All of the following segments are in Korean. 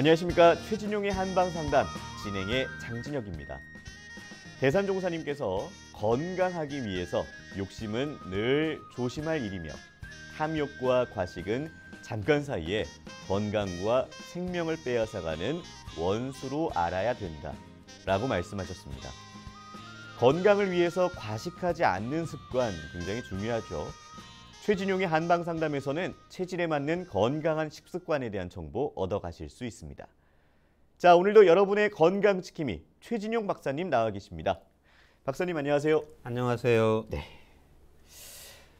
안녕하십니까. 최진용의 한방상담 진행의 장진혁입니다. 대산종사님께서 건강하기 위해서 욕심은 늘 조심할 일이며 탐욕과 과식은 잠깐 사이에 건강과 생명을 빼앗아가는 원수로 알아야 된다 라고 말씀하셨습니다. 건강을 위해서 과식하지 않는 습관 굉장히 중요하죠. 최진용의 한방상담에서는 체질에 맞는 건강한 식습관에 대한 정보 얻어가실 수 있습니다. 자, 오늘도 여러분의 건강 지킴이 최진용 박사님 나와 계십니다. 박사님 안녕하세요. 안녕하세요. 네.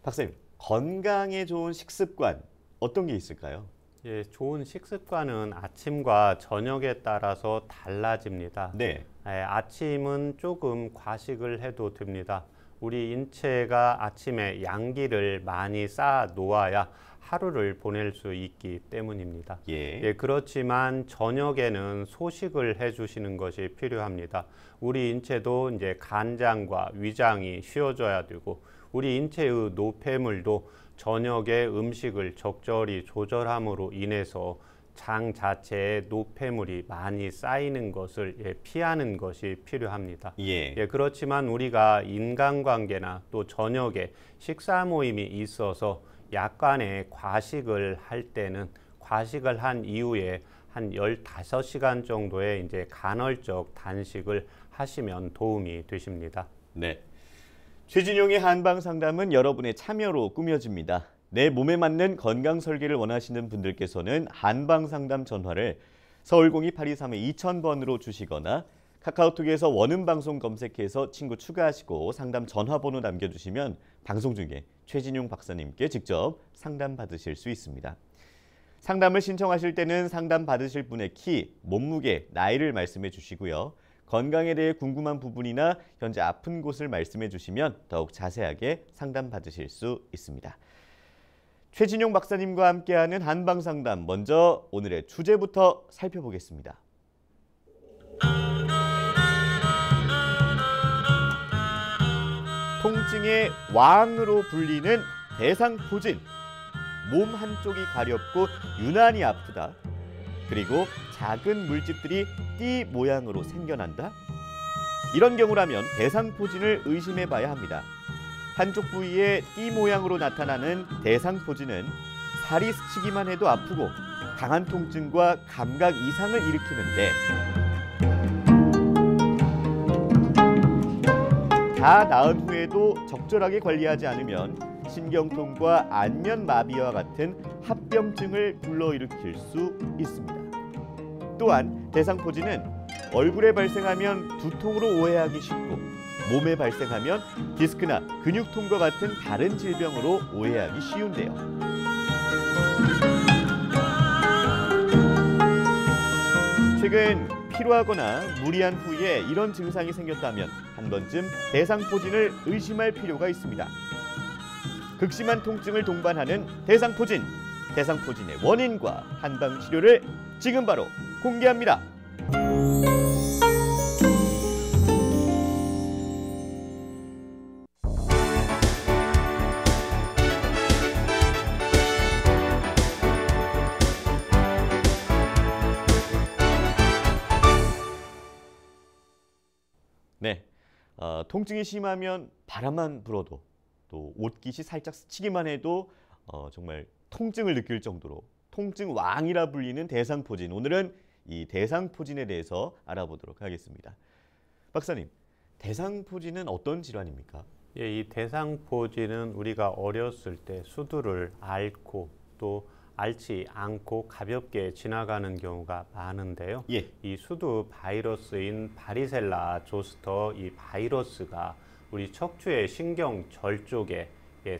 박사님, 건강에 좋은 식습관 어떤 게 있을까요? 예, 좋은 식습관은 아침과 저녁에 따라서 달라집니다. 네. 아침은 조금 과식을 해도 됩니다. 우리 인체가 아침에 양기를 많이 쌓아 놓아야 하루를 보낼 수 있기 때문입니다. 예. 그렇지만 저녁에는 소식을 해주시는 것이 필요합니다. 우리 인체도 이제 간장과 위장이 쉬어져야 되고 우리 인체의 노폐물도 저녁에 음식을 적절히 조절함으로 인해서 장 자체에 노폐물이 많이 쌓이는 것을 피하는 것이 필요합니다. 그렇지만 우리가 인간관계나 또 저녁에 식사 모임이 있어서 약간의 과식을 할 때는 과식을 한 이후에 한 15시간 정도의 이제 간헐적 단식을 하시면 도움이 되십니다. 네. 최진용의 한방상담은 여러분의 참여로 꾸며집니다. 내 몸에 맞는 건강 설계를 원하시는 분들께서는 한방상담 전화를 서울 02-823-2000번으로 주시거나 카카오톡에서 원음방송 검색해서 친구 추가하시고 상담 전화번호 남겨주시면 방송 중에 최진용 박사님께 직접 상담 받으실 수 있습니다. 상담을 신청하실 때는 상담 받으실 분의 키, 몸무게, 나이를 말씀해 주시고요. 건강에 대해 궁금한 부분이나 현재 아픈 곳을 말씀해 주시면 더욱 자세하게 상담 받으실 수 있습니다. 최진용 박사님과 함께하는 한방상담, 먼저 오늘의 주제부터 살펴보겠습니다. 통증의 왕으로 불리는 대상포진. 몸 한쪽이 가렵고 유난히 아프다. 그리고 작은 물집들이 띠 모양으로 생겨난다. 이런 경우라면 대상포진을 의심해 봐야 합니다. 한쪽 부위에 띠 모양으로 나타나는 대상포진은 살이 스치기만 해도 아프고 강한 통증과 감각 이상을 일으키는데 다 나은 후에도 적절하게 관리하지 않으면 신경통과 안면마비와 같은 합병증을 불러일으킬 수 있습니다. 또한 대상포진은 얼굴에 발생하면 두통으로 오해하기 쉽고 몸에 발생하면 디스크나 근육통과 같은 다른 질병으로 오해하기 쉬운데요. 최근 피로하거나 무리한 후에 이런 증상이 생겼다면 한 번쯤 대상포진을 의심할 필요가 있습니다. 극심한 통증을 동반하는 대상포진, 대상포진의 원인과 한방 치료를 지금 바로 공개합니다. 네, 통증이 심하면 바람만 불어도 또 옷깃이 살짝 스치기만 해도 정말 통증을 느낄 정도로 통증 왕이라 불리는 대상포진. 오늘은 이 대상포진에 대해서 알아보도록 하겠습니다. 박사님, 대상포진은 어떤 질환입니까? 이 대상포진은 우리가 어렸을 때 수두를 앓고 또 앓지 않고 가볍게 지나가는 경우가 많은데요. 이 수두 바이러스인 바리셀라 조스터 이 바이러스가 우리 척추의 신경절 쪽에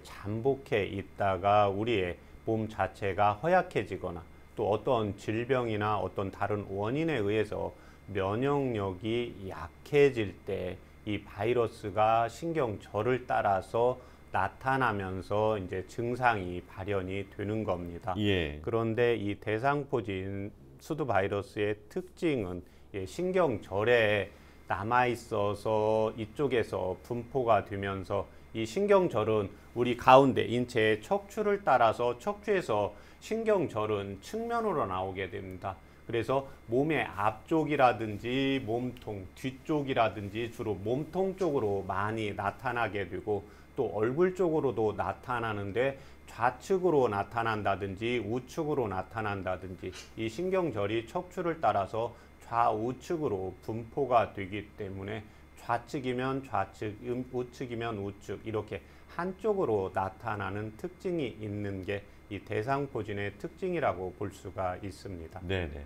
잠복해 있다가 우리의 몸 자체가 허약해지거나 또 어떤 질병이나 어떤 다른 원인에 의해서 면역력이 약해질 때 이 바이러스가 신경절을 따라서 나타나면서 이제 증상이 발현이 되는 겁니다. 그런데 이 대상포진 수두 바이러스의 특징은 신경절에 남아 있어서 이쪽에서 분포가 되면서 이 신경절은 우리 가운데 인체의 척추를 따라서 척추에서 신경절은 측면으로 나오게 됩니다. 그래서 몸의 앞쪽이라든지 몸통 뒤쪽이라든지 주로 몸통 쪽으로 많이 나타나게 되고 또 얼굴 쪽으로도 나타나는데 좌측으로 나타난다든지 우측으로 나타난다든지 이 신경절이 척추를 따라서 좌우측으로 분포가 되기 때문에 좌측이면 좌측, 우측이면 우측 이렇게 한쪽으로 나타나는 특징이 있는 게 이 대상포진의 특징이라고 볼 수가 있습니다. 네네.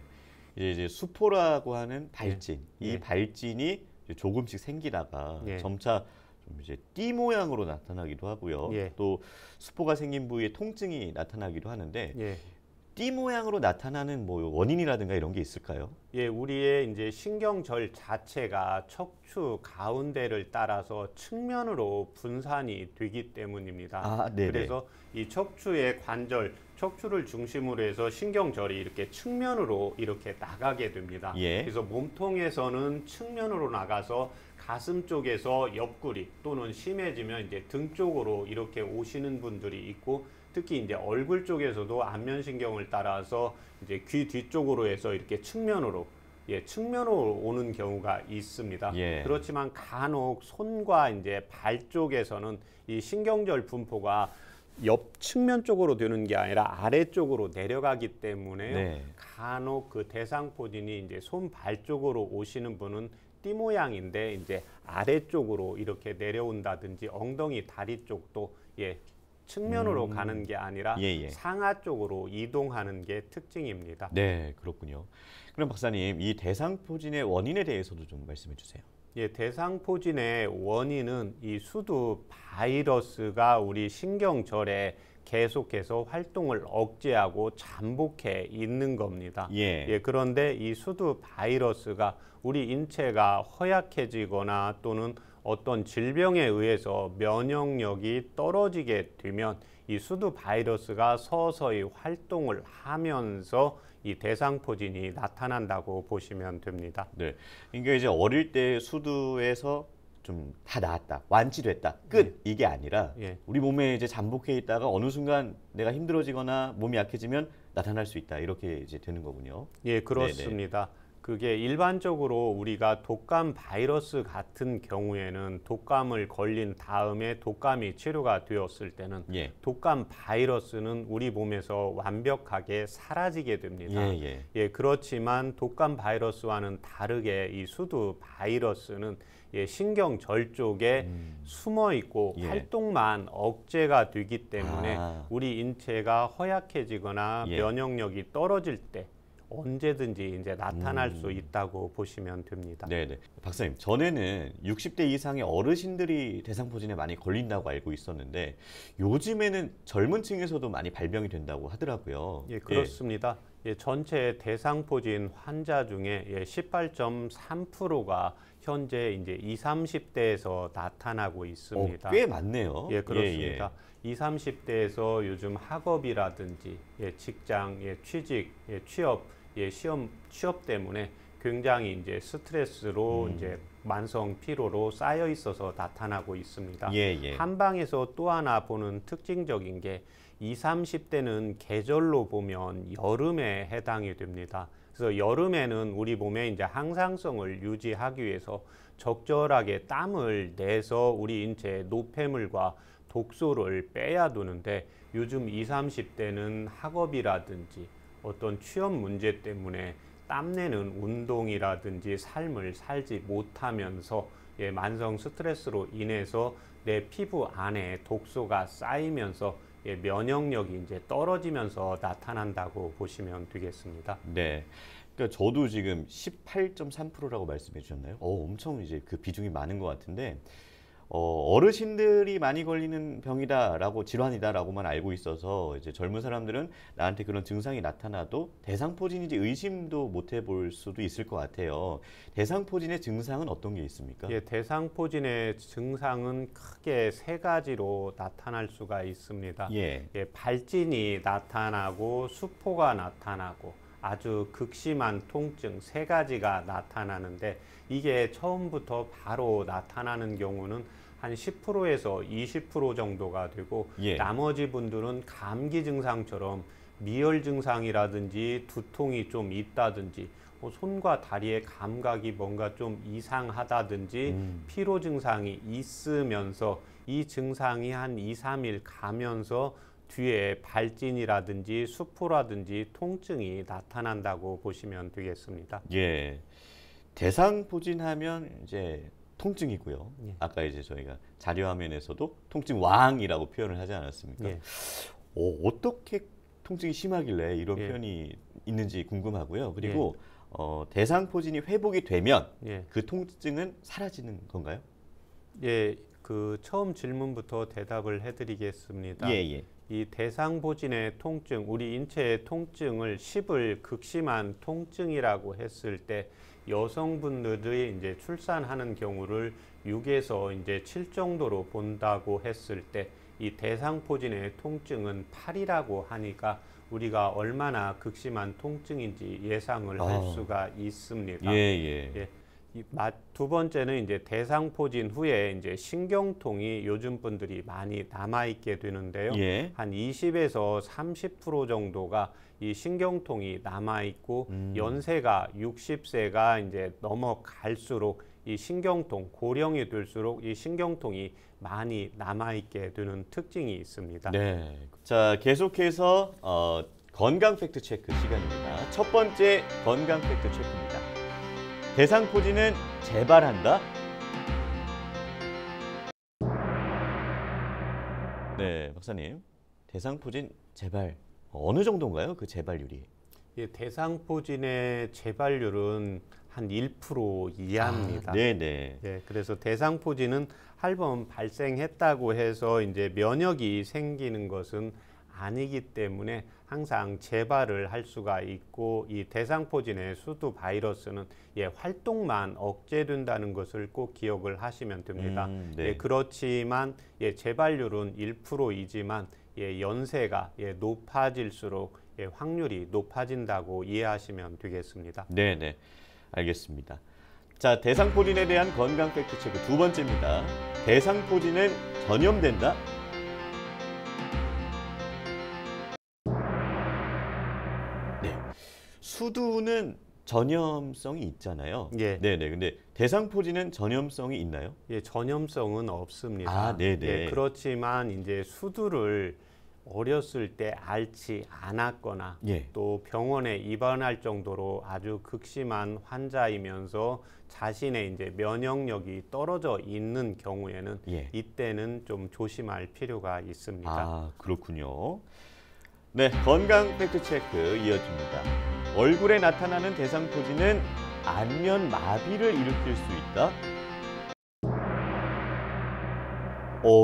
이제 수포라고 하는 발진, 예. 이 예. 발진이 이제 조금씩 생기다가 예. 점차 좀 이제 띠 모양으로 나타나기도 하고요. 예. 또 수포가 생긴 부위에 통증이 나타나기도 하는데 예. 띠 모양으로 나타나는 뭐 원인이라든가 이런 게 있을까요? 예, 우리의 이제 신경절 자체가 척추 가운데를 따라서 측면으로 분산이 되기 때문입니다. 아, 네네. 그래서 이 척추의 관절, 척추를 중심으로 해서 신경절이 이렇게 측면으로 이렇게 나가게 됩니다. 예. 그래서 몸통에서는 측면으로 나가서 가슴 쪽에서 옆구리 또는 심해지면 이제 등 쪽으로 이렇게 오시는 분들이 있고 특히 이제 얼굴 쪽에서도 안면신경을 따라서 이제 귀 뒤쪽으로 해서 이렇게 측면으로 측면으로 오는 경우가 있습니다. 예. 그렇지만 간혹 손과 이제 발 쪽에서는 이 신경절 분포가 옆 측면 쪽으로 되는 게 아니라 아래쪽으로 내려가기 때문에 네. 간혹 그 대상포진이 이제 손, 발 쪽으로 오시는 분은 띠 모양인데 이제 아래쪽으로 이렇게 내려온다든지 엉덩이, 다리 쪽도 측면으로 가는 게 아니라 예. 상하 쪽으로 이동하는 게 특징입니다. 네, 그렇군요. 그럼 박사님, 이 대상포진의 원인에 대해서도 좀 말씀해 주세요. 예, 대상포진의 원인은 이 수두 바이러스가 우리 신경절에 계속해서 활동을 억제하고 잠복해 있는 겁니다. 예. 그런데 이 수두 바이러스가 우리 인체가 허약해지거나 또는 어떤 질병에 의해서 면역력이 떨어지게 되면 이 수두 바이러스가 서서히 활동을 하면서 이 대상포진이 나타난다고 보시면 됩니다. 네. 그러니까 이제 어릴 때 수두에서 좀 다 나았다, 완치됐다, 끝 이게 아니라 예. 우리 몸에 이제 잠복해 있다가 어느 순간 내가 힘들어지거나 몸이 약해지면 나타날 수 있다 이렇게 이제 되는 거군요. 예, 그렇습니다. 그게 일반적으로 우리가 독감 바이러스 같은 경우에는 독감을 걸린 다음에 독감이 치료가 되었을 때는 예. 독감 바이러스는 우리 몸에서 완벽하게 사라지게 됩니다. 그렇지만 독감 바이러스와는 다르게 이 수두 바이러스는 신경절 쪽에 숨어 있고 활동만 억제가 되기 때문에 우리 인체가 허약해지거나 면역력이 떨어질 때 언제든지 이제 나타날 수 있다고 보시면 됩니다. 네네. 박사님, 전에는 60대 이상의 어르신들이 대상포진에 많이 걸린다고 알고 있었는데 요즘에는 젊은 층에서도 많이 발병이 된다고 하더라고요. 예, 그렇습니다. 전체 대상포진 환자 중에 18.3%가 현재 이제 20, 30대에서 나타나고 있습니다. 꽤 많네요. 예, 그렇습니다. 20, 30대에서 요즘 학업이라든지 직장, 취직, 취업, 시험 취업 때문에 굉장히 이제 스트레스로 이제 만성 피로로 쌓여 있어서 나타나고 있습니다. 한방에서 또 하나 보는 특징적인 게 20, 30대는 계절로 보면 여름에 해당이 됩니다. 그래서 여름에는 우리 몸에 이제 항상성을 유지하기 위해서 적절하게 땀을 내서 우리 인체에 노폐물과 독소를 빼야 되는데 요즘 20, 30대는 학업이라든지 어떤 취업 문제 때문에 땀내는 운동이라든지 삶을 살지 못하면서 만성 스트레스로 인해서 내 피부 안에 독소가 쌓이면서 면역력이 이제 떨어지면서 나타난다고 보시면 되겠습니다. 네. 그러니까 저도 지금 18.3%라고 말씀해 주셨나요? 엄청 이제 그 비중이 많은 것 같은데 어르신들이 많이 걸리는 병이다라고 질환이다라고만 알고 있어서 이제 젊은 사람들은 나한테 그런 증상이 나타나도 대상포진인지 의심도 못 해볼 수도 있을 것 같아요. 대상포진의 증상은 어떤 게 있습니까? 대상포진의 증상은 크게 세 가지로 나타날 수가 있습니다. 발진이 나타나고 수포가 나타나고 아주 극심한 통증 세 가지가 나타나는데 이게 처음부터 바로 나타나는 경우는 한 10%에서 20% 정도가 되고 나머지 분들은 감기 증상처럼 미열 증상이라든지 두통이 좀 있다든지 손과 다리의 감각이 뭔가 좀 이상하다든지 피로 증상이 있으면서 이 증상이 한 2, 3일 가면서 뒤에 발진이라든지 수포라든지 통증이 나타난다고 보시면 되겠습니다. 예. 대상포진하면 이제 통증이고요. 예. 아까 이제 저희가 자료 화면에서도 통증 왕이라고 표현을 하지 않았습니까? 예. 어떻게 통증이 심하길래 이런 예. 표현이 있는지 궁금하고요. 그리고 대상포진이 회복이 되면 예. 그 통증은 사라지는 건가요? 예, 그 처음 질문부터 대답을 해드리겠습니다. 예, 예. 이 대상포진의 통증, 우리 인체의 통증을 10을 극심한 통증이라고 했을 때 여성분들이 이제 출산하는 경우를 6에서 이제 7 정도로 본다고 했을 때 이 대상포진의 통증은 8이라고 하니까 우리가 얼마나 극심한 통증인지 예상을 할 수가 있습니다. 예, 예. 예. 두 번째는 이제 대상포진 후에 이제 신경통이 요즘 분들이 많이 남아 있게 되는데요. 예. 한 20에서 30% 정도가 이 신경통이 남아 있고 연세가 60세가 이제 넘어갈수록 이 신경통, 고령이 될수록 이 신경통이 많이 남아 있게 되는 특징이 있습니다. 네. 자, 계속해서 건강 팩트 체크 시간입니다. 첫 번째 건강 팩트 체크입니다. 대상포진은 재발한다? 네, 박사님. 대상포진 재발 어느 정도인가요? 그 재발률이? 예, 대상포진의 재발률은 한 1% 이하입니다. 네네. 예, 그래서 대상포진은 한 번 발생했다고 해서 이제 면역이 생기는 것은 아니기 때문에 항상 재발을 할 수가 있고 이 대상포진의 수두 바이러스는 활동만 억제된다는 것을 꼭 기억을 하시면 됩니다. 네. 그렇지만 재발률은 1%이지만 연세가 높아질수록 확률이 높아진다고 이해하시면 되겠습니다. 네네. 알겠습니다. 자, 대상포진에 대한 건강 팩트 체크 두 번째입니다. 대상포진은 전염된다? 네. 수두는 전염성이 있잖아요. 예. 네네. 근데 대상포진은 전염성이 있나요? 전염성은 없습니다. 아, 네네. 그렇지만 이제 수두를 어렸을 때 앓지 않았거나 예. 또 병원에 입원할 정도로 아주 극심한 환자이면서 자신의 이제 면역력이 떨어져 있는 경우에는 예. 이때는 좀 조심할 필요가 있습니다. 아, 그렇군요. 네, 건강 팩트 체크 이어집니다. 얼굴에 나타나는 대상포진은 안면 마비를 일으킬 수 있다?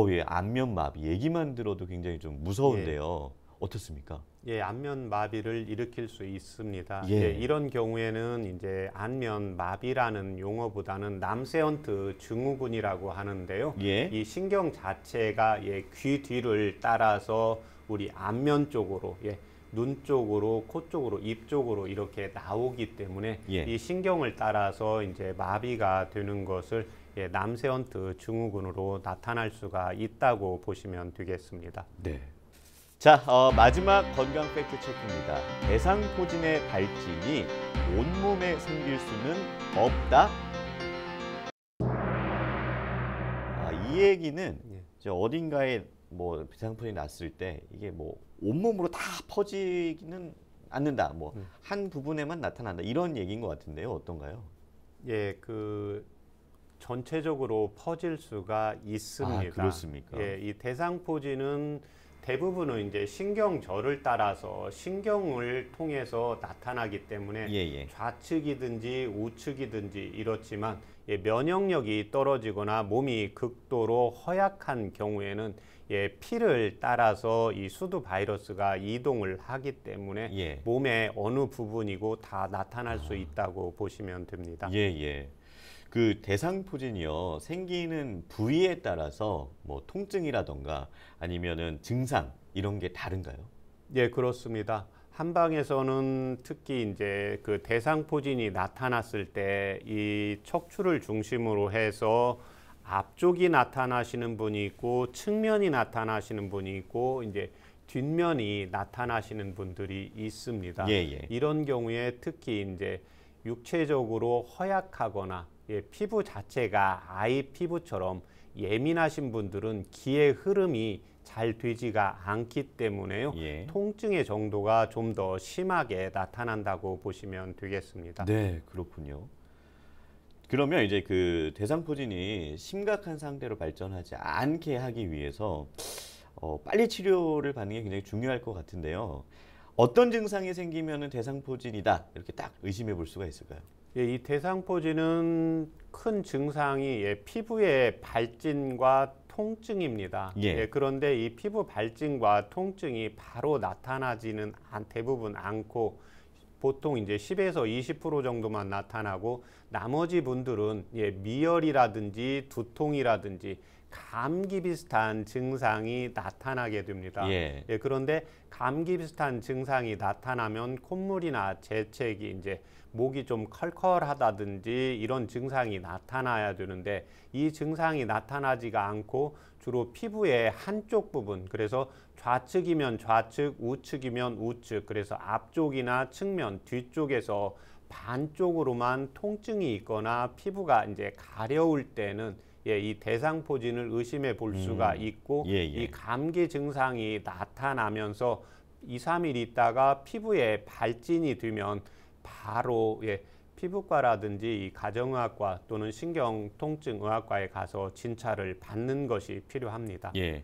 예, 안면 마비. 얘기만 들어도 굉장히 좀 무서운데요. 어떻습니까? 안면 마비를 일으킬 수 있습니다. 예. 이런 경우에는 이제 안면 마비라는 용어보다는 남세헌트 증후군이라고 하는데요. 예. 이 신경 자체가 귀 뒤를 따라서 우리 안면 쪽으로, 눈 쪽으로, 코 쪽으로, 입 쪽으로 이렇게 나오기 때문에 예. 이 신경을 따라서 이제 마비가 되는 것을 남세헌트 증후군으로 나타날 수가 있다고 보시면 되겠습니다. 네. 자, 마지막 건강 팩트 체크입니다. 대상포진의 발진이 온몸에 생길 수는 없다. 이 얘기는 이제 어딘가에 뭐 대상포진이 났을 때 이게 뭐 온몸으로 다 퍼지기는 않는다. 뭐 한 부분에만 나타난다. 이런 얘기인 것 같은데요. 어떤가요? 전체적으로 퍼질 수가 있습니다. 아, 그렇습니까? 이 대상포진은 대부분은 이제 신경절을 따라서 신경을 통해서 나타나기 때문에 좌측이든지 우측이든지 이렇지만 면역력이 떨어지거나 몸이 극도로 허약한 경우에는 피를 따라서 이 수두 바이러스가 이동을 하기 때문에 몸의 어느 부분이고 다 나타날 수 있다고 보시면 됩니다. 그 대상포진이요, 생기는 부위에 따라서 뭐 통증이라던가 아니면은 증상 이런 게 다른가요? 그렇습니다. 한방에서는 특히 이제 그 대상포진이 나타났을 때 이 척추를 중심으로 해서 앞쪽이 나타나시는 분이 있고 측면이 나타나시는 분이 있고 이제 뒷면이 나타나시는 분들이 있습니다. 예, 예. 이런 경우에 특히 이제 육체적으로 허약하거나 피부 자체가 아이 피부처럼 예민하신 분들은 기의 흐름이 잘 되지가 않기 때문에요. 예. 통증의 정도가 좀 더 심하게 나타난다고 보시면 되겠습니다. 네, 그렇군요. 그러면 이제 그 대상포진이 심각한 상태로 발전하지 않게 하기 위해서 빨리 치료를 받는 게 굉장히 중요할 것 같은데요. 어떤 증상이 생기면은 대상포진이다 이렇게 딱 의심해 볼 수가 있을까요? 이 대상포진은 큰 증상이 피부의 발진과 통증입니다. 예. 그런데 이 피부 발진과 통증이 바로 나타나지는 대부분 않고 보통 이제 10에서 20% 정도만 나타나고 나머지 분들은 미열이라든지 두통이라든지 감기 비슷한 증상이 나타나게 됩니다. 예. 그런데 감기 비슷한 증상이 나타나면 콧물이나 재채기, 이제 목이 좀 컬컬하다든지 이런 증상이 나타나야 되는데 이 증상이 나타나지가 않고 주로 피부의 한쪽 부분, 그래서 좌측이면 좌측, 우측이면 우측, 그래서 앞쪽이나 측면, 뒤쪽에서 반쪽으로만 통증이 있거나 피부가 이제 가려울 때는 이 대상포진을 의심해 볼 수가 있고 예, 예. 이 감기 증상이 나타나면서 2, 3일 있다가 피부에 발진이 되면 바로 피부과라든지 이 가정의학과 또는 신경통증의학과에 가서 진찰을 받는 것이 필요합니다. 예.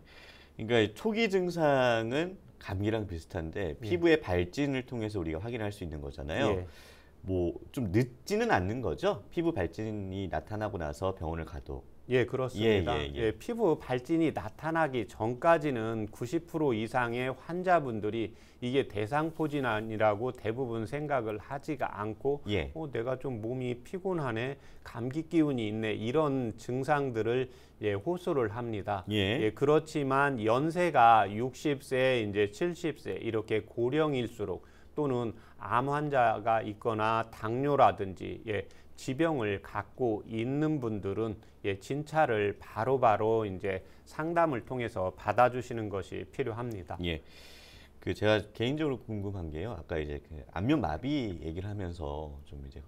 그러니까 초기 증상은 감기랑 비슷한데 피부의 발진을 통해서 우리가 확인할 수 있는 거잖아요. 예. 뭐 좀 늦지는 않는 거죠? 피부 발진이 나타나고 나서 병원을 가도. 예, 그렇습니다. 예. 피부 발진이 나타나기 전까지는 90% 이상의 환자분들이 이게 대상포진이라고 대부분 생각을 하지가 않고 예. 내가 좀 몸이 피곤하네, 감기 기운이 있네, 이런 증상들을 호소를 합니다. 예. 그렇지만 연세가 60세, 이제 70세 이렇게 고령일수록 또는 암 환자가 있거나 당뇨라든지 지병을 갖고 있는 분들은 진찰을 바로바로 이제 상담을 통해서 받아주시는 것이 필요합니다. 예. 그 제가 개인적으로 궁금한 게요. 아까 이제 그 안면 마비 얘기를 하면서 좀 이제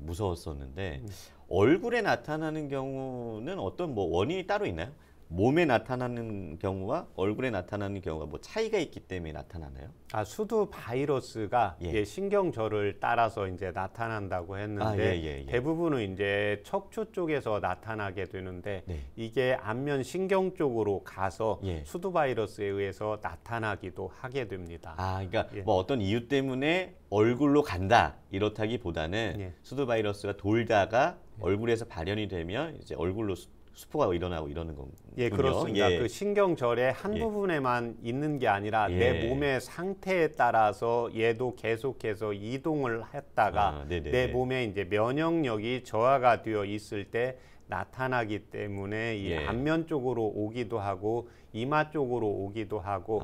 무서웠었는데 얼굴에 나타나는 경우는 어떤 뭐 원인이 따로 있나요? 몸에 나타나는 경우와 얼굴에 나타나는 경우가 뭐 차이가 있기 때문에 나타나나요? 수두 바이러스가 신경절을 따라서 이제 나타난다고 했는데 예. 대부분은 이제 척추 쪽에서 나타나게 되는데 이게 안면 신경 쪽으로 가서 수두 바이러스에 의해서 나타나기도 하게 됩니다. 그러니까 뭐 어떤 이유 때문에 얼굴로 간다 이렇다기보다는 수두 바이러스가 돌다가 얼굴에서 발현이 되면 이제 얼굴로 수포가 일어나고 이러는 건군요. 그렇습니다. 그 신경절의 한 부분에만 있는 게 아니라 내 몸의 상태에 따라서 얘도 계속해서 이동을 했다가 내 몸에 이제 면역력이 저하가 되어 있을 때 나타나기 때문에 이 안면 쪽으로 오기도 하고 이마 쪽으로 오기도 하고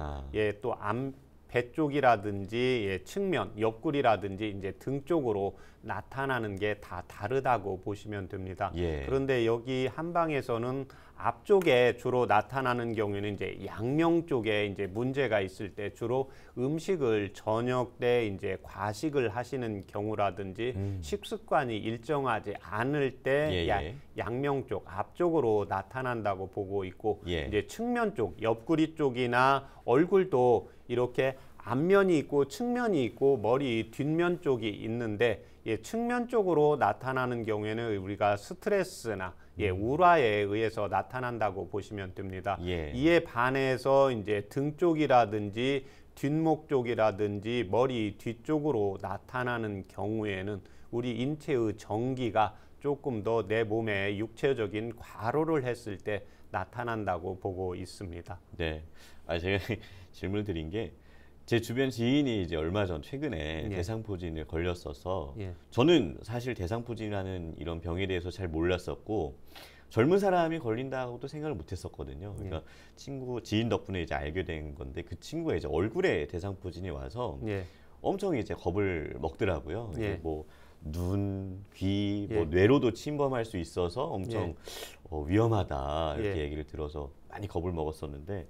또 배 쪽이라든지 측면, 옆구리라든지 이제 등 쪽으로 나타나는 게 다 다르다고 보시면 됩니다. 그런데 여기 한방에서는 앞쪽에 주로 나타나는 경우에는 이제 양명 쪽에 이제 문제가 있을 때 주로 음식을 저녁 때 이제 과식을 하시는 경우라든지 식습관이 일정하지 않을 때 양명 쪽 앞쪽으로 나타난다고 보고 있고 이제 측면 쪽, 옆구리 쪽이나 얼굴도 이렇게 앞면이 있고 측면이 있고 머리 뒷면 쪽이 있는데 측면 쪽으로 나타나는 경우에는 우리가 스트레스나 우라에 의해서 나타난다고 보시면 됩니다. 이에 반해서 이제 등 쪽이라든지 뒷목 쪽이라든지 머리 뒤쪽으로 나타나는 경우에는 우리 인체의 전기가 조금 더 내 몸에 육체적인 과로를 했을 때 나타난다고 보고 있습니다. 네, 제가 질문을 드린 게 제 주변 지인이 이제 얼마 전 최근에 대상포진에 걸렸어서 저는 사실 대상포진이라는 이런 병에 대해서 잘 몰랐었고 젊은 사람이 걸린다고도 생각을 못했었거든요. 그러니까 지인 덕분에 이제 알게 된 건데 그 친구가 이제 얼굴에 대상포진이 와서 엄청 이제 겁을 먹더라고요. 뭐 눈, 귀, 뭐 뇌로도 침범할 수 있어서 엄청 위험하다 이렇게 얘기를 들어서 많이 겁을 먹었었는데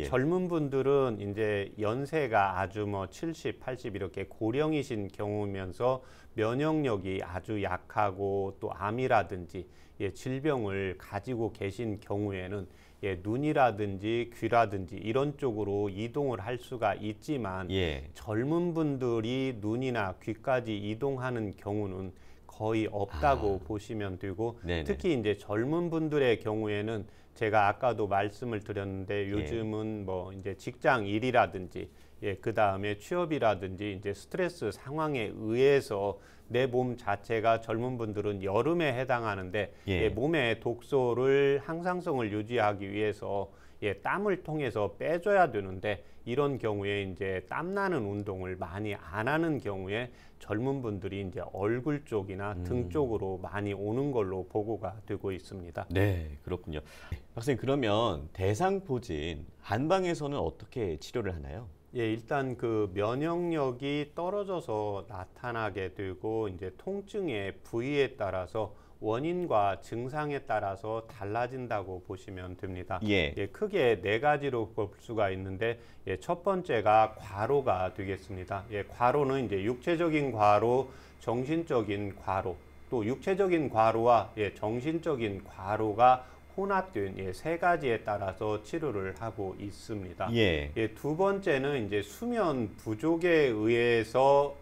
젊은 분들은 이제 연세가 아주 뭐 70, 80 이렇게 고령이신 경우면서 면역력이 아주 약하고 또 암이라든지 질병을 가지고 계신 경우에는 눈이라든지 귀라든지 이런 쪽으로 이동을 할 수가 있지만 젊은 분들이 눈이나 귀까지 이동하는 경우는 거의 없다고 보시면 되고 특히 이제 젊은 분들의 경우에는 제가 아까도 말씀을 드렸는데 요즘은 뭐 이제 직장 일이라든지 그 다음에 취업이라든지 이제 스트레스 상황에 의해서 내 몸 자체가 젊은 분들은 여름에 해당하는데 몸의 독소를 항상성을 유지하기 위해서 땀을 통해서 빼줘야 되는데 이런 경우에 이제 땀나는 운동을 많이 안 하는 경우에 젊은 분들이 이제 얼굴 쪽이나 등 쪽으로 많이 오는 걸로 보고가 되고 있습니다. 네, 그렇군요. 박사님, 그러면 대상포진 한방에서는 어떻게 치료를 하나요? 일단 그 면역력이 떨어져서 나타나게 되고 이제 통증의 부위에 따라서 원인과 증상에 따라서 달라진다고 보시면 됩니다. 크게 네 가지로 볼 수가 있는데 첫 번째가 과로가 되겠습니다. 과로는 이제 육체적인 과로, 정신적인 과로, 또 육체적인 과로와 정신적인 과로가 혼합된 세 가지에 따라서 치료를 하고 있습니다. 두 번째는 이제 수면 부족에 의해서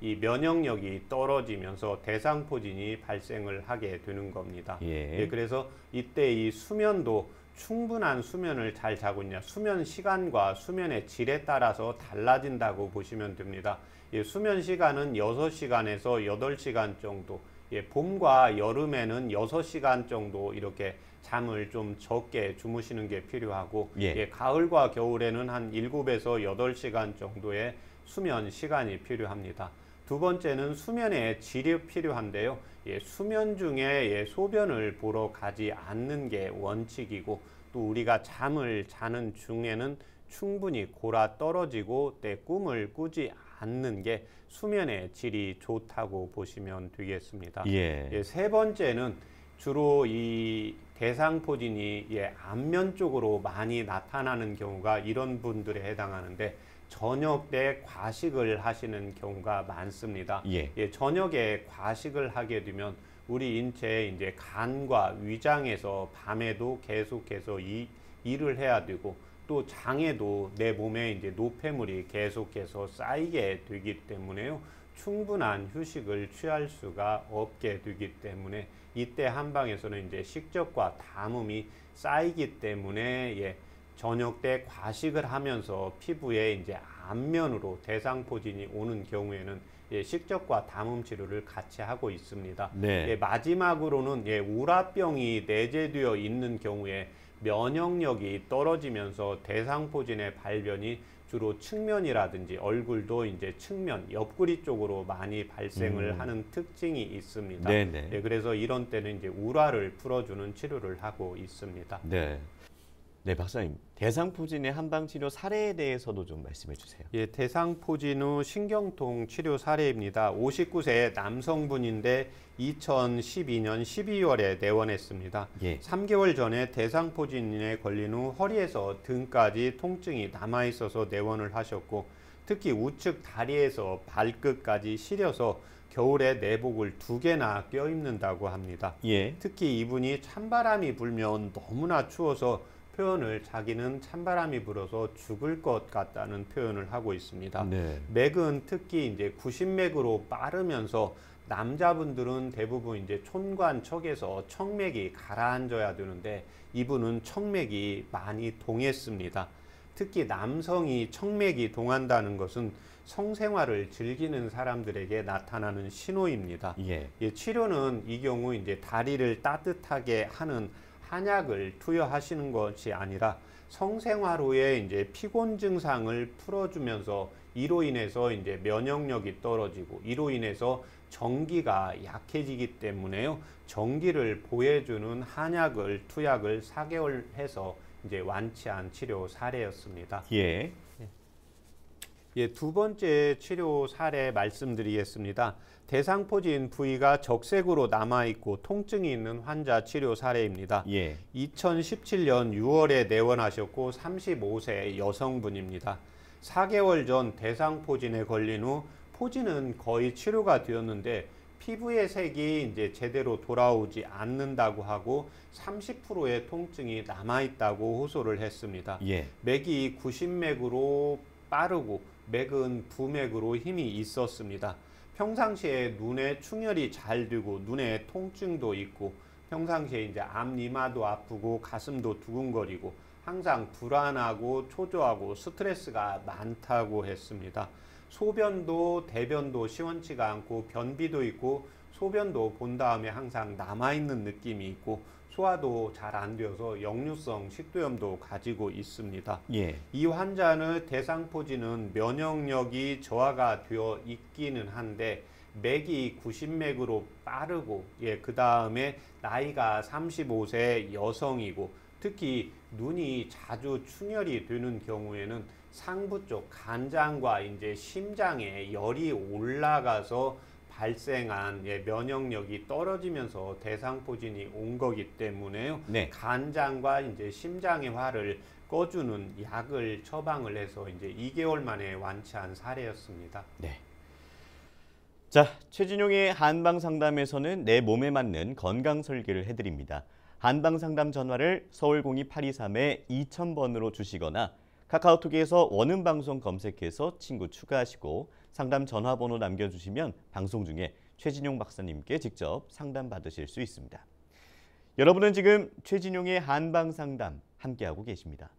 이 면역력이 떨어지면서 대상포진이 발생을 하게 되는 겁니다. 그래서 이때 이 수면도 충분한 수면을 잘 자고 있냐, 수면 시간과 수면의 질에 따라서 달라진다고 보시면 됩니다. 수면 시간은 6시간에서 8시간 정도, 봄과 여름에는 6시간 정도 이렇게 잠을 좀 적게 주무시는 게 필요하고 가을과 겨울에는 한 7에서 8시간 정도의 수면 시간이 필요합니다. 두 번째는 수면의 질이 필요한데요. 수면 중에 소변을 보러 가지 않는 게 원칙이고 또 우리가 잠을 자는 중에는 충분히 골아 떨어지고 내 꿈을 꾸지 않는 게 수면의 질이 좋다고 보시면 되겠습니다. 세 번째는 주로 이 대상포진이 안면 쪽으로 많이 나타나는 경우가 이런 분들에 해당하는데 저녁 때 과식을 하시는 경우가 많습니다. 저녁에 과식을 하게 되면 우리 인체의 이제 간과 위장에서 밤에도 계속해서 일을 해야 되고 또 장에도 내 몸에 이제 노폐물이 계속해서 쌓이게 되기 때문에요. 충분한 휴식을 취할 수가 없게 되기 때문에 이때 한방에서는 이제 식적과 담음이 쌓이기 때문에 저녁 때 과식을 하면서 피부에 이제 안면으로 대상포진이 오는 경우에는 식적과 담음 치료를 같이 하고 있습니다. 마지막으로는 우라병이 내재되어 있는 경우에 면역력이 떨어지면서 대상포진의 발변이 주로 측면이라든지 얼굴도 이제 측면, 옆구리 쪽으로 많이 발생을 하는 특징이 있습니다. 그래서 이런 때는 이제 우라를 풀어주는 치료를 하고 있습니다. 네, 박사님. 대상포진의 한방치료 사례에 대해서도 좀 말씀해 주세요. 대상포진 후 신경통 치료 사례입니다. 59세 남성분인데 2012년 12월에 내원했습니다. 3개월 전에 대상포진에 걸린 후 허리에서 등까지 통증이 남아있어서 내원을 하셨고 특히 우측 다리에서 발끝까지 시려서 겨울에 내복을 2개나 껴입는다고 합니다. 특히 이분이 찬바람이 불면 너무나 추워서 표현을 자기는 찬바람이 불어서 죽을 것 같다는 표현을 하고 있습니다. 맥은 특히 이제 90맥으로 빠르면서 남자분들은 대부분 이제 촌관척에서 청맥이 가라앉아야 되는데 이분은 청맥이 많이 동했습니다. 특히 남성이 청맥이 동한다는 것은 성생활을 즐기는 사람들에게 나타나는 신호입니다. 치료는 이 경우 이제 다리를 따뜻하게 하는 한약을 투여하시는 것이 아니라 성생활 후에 이제 피곤 증상을 풀어주면서 이로 인해서 이제 면역력이 떨어지고 이로 인해서 정기가 약해지기 때문에요. 정기를 보호해주는 한약을 투약을 4개월 해서 이제 완치한 치료 사례였습니다. 예, 두 번째 치료 사례 말씀드리겠습니다. 대상포진 부위가 적색으로 남아있고 통증이 있는 환자 치료 사례입니다. 예. 2017년 6월에 내원하셨고 35세 여성분입니다. 4개월 전 대상포진에 걸린 후 포진은 거의 치료가 되었는데 피부의 색이 이제 제대로 돌아오지 않는다고 하고 30%의 통증이 남아있다고 호소를 했습니다. 예. 맥이 구심맥으로 빠르고 맥은 부맥으로 힘이 있었습니다. 평상시에 눈에 충혈이 잘 되고 눈에 통증도 있고 평상시에 이제 앞니마도 아프고 가슴도 두근거리고 항상 불안하고 초조하고 스트레스가 많다고 했습니다. 소변도 대변도 시원치가 않고 변비도 있고 소변도 본 다음에 항상 남아있는 느낌이 있고 소화도 잘 안 되어서 역류성 식도염도 가지고 있습니다. 예. 이 환자는 대상포진은 면역력이 저하가 되어 있기는 한데 맥이 구심맥으로 빠르고 그 다음에 나이가 35세 여성이고 특히 눈이 자주 충혈이 되는 경우에는 상부 쪽 간장과 이제 심장에 열이 올라가서 발생한 면역력이 떨어지면서 대상포진이 온 거기 때문에요. 네. 간장과 이제 심장의 화를 꺼주는 약을 처방을 해서 이제 2개월 만에 완치한 사례였습니다. 네. 자, 최진용의 한방 상담에서는 내 몸에 맞는 건강 설계를 해드립니다. 한방 상담 전화를 서울 02-823-2000번으로 주시거나 카카오톡에서 원음 방송 검색해서 친구 추가하시고 상담 전화번호 남겨주시면 방송 중에 최진용 박사님께 직접 상담 받으실 수 있습니다. 여러분은 지금 최진용의 한방 상담 함께하고 계십니다.